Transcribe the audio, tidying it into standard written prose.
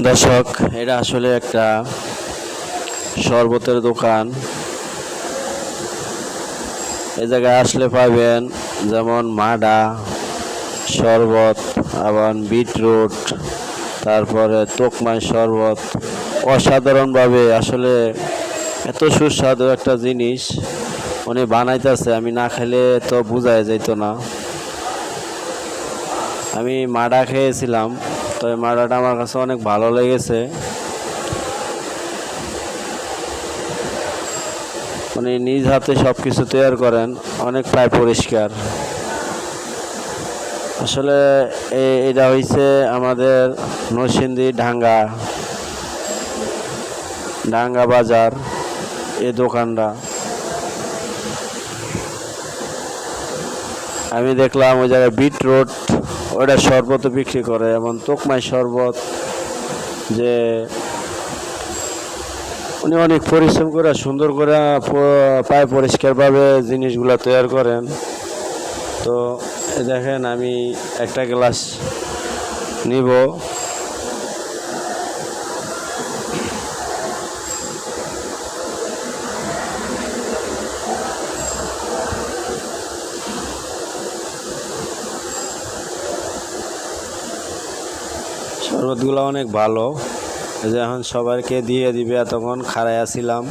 দর্শক, এটা আসলে একটা শরবতের দোকান। এই জায়গায় আসলে পাবেন যেমন মাডা শরবত, আবার বিটরুট, তারপরে তোকমাই শরবত। অসাধারণভাবে আসলে এত সুস্বাদু একটা জিনিস উনি বানাইতেছে, আমি না খেলে তো বোঝাই যাইতো না। আমি মাডা খেয়েছিলাম, তো এই মাডাটা আমার কাছে অনেক ভালো লেগেছে। উনি নিজ হাতে সব কিছু তৈরি করেন, অনেক প্রায় পরিষ্কার। আসলে এটা হয়েছে আমাদের নরসিংদী ডাঙ্গা বাজার, এই দোকানটা। আমি দেখলাম ওই জায়গায় বিটরুট ওইটা শরবত বিক্রি করে, এবং তোকমাই শরবত, যে উনি অনেক পরিশ্রম করে সুন্দর করে প্রায় পরিষ্কারভাবে জিনিসগুলো তৈরি করেন। তো দেখেন, আমি একটা গ্লাস নিব। শরবতগুলো অনেক ভালো। এই যে এখন সবাইকে দিয়ে দিবে, এতক্ষণ খাড়াই আছিলাম।